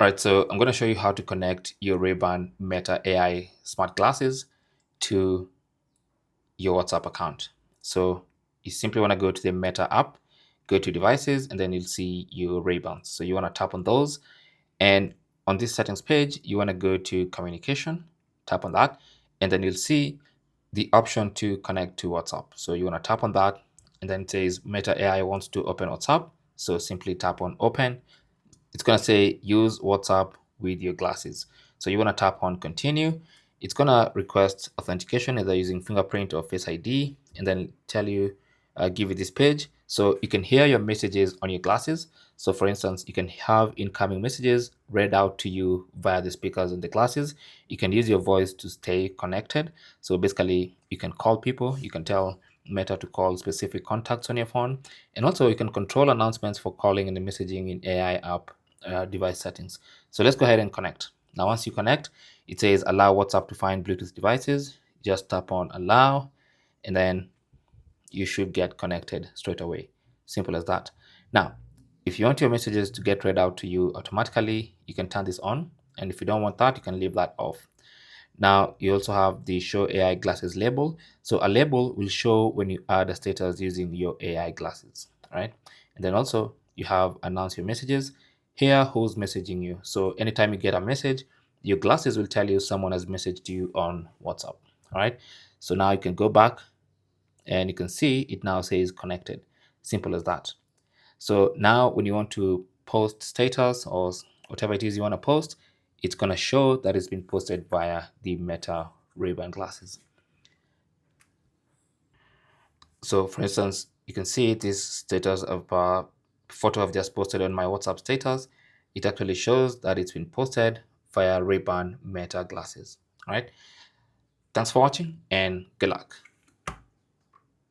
All right, so I'm going to show you how to connect your Ray-Ban Meta AI smart glasses to your WhatsApp account. So you simply want to go to the Meta app, go to devices, and then you'll see your Ray-Bans. So you want to tap on those. And on this settings page, you want to go to communication, tap on that, and then you'll see the option to connect to WhatsApp. So you want to tap on that, and then it says Meta AI wants to open WhatsApp. So simply tap on open. It's going to say use WhatsApp with your glasses. So you want to tap on continue. It's going to request authentication either using fingerprint or Face ID, and then tell you, give you this page. So you can hear your messages on your glasses. So for instance, you can have incoming messages read out to you via the speakers in the glasses. You can use your voice to stay connected. So basically, you can call people. You can tell Meta to call specific contacts on your phone. And also you can control announcements for calling and the messaging in AI app device settings. So let's go ahead and connect. Now, once you connect, it says allow WhatsApp to find Bluetooth devices. Just tap on allow, and then you should get connected straight away. Simple as that. Now, if you want your messages to get read out to you automatically, you can turn this on. And if you don't want that, you can leave that off. Now, you also have the Show AI Glasses label. So a label will show when you add a status using your AI glasses, right? And then also you have Announce Your Messages. Here, who's messaging you. So anytime you get a message, your glasses will tell you someone has messaged you on WhatsApp, all right? So now you can go back and you can see it now says connected. Simple as that. So now when you want to post status or whatever it is you want to post, it's going to show that it's been posted via the Meta Ray-Ban glasses. So for instance, you can see this status of a photo I've just posted on my WhatsApp status. It actually shows that it's been posted via Ray-Ban Meta glasses. All right. Thanks for watching and good luck.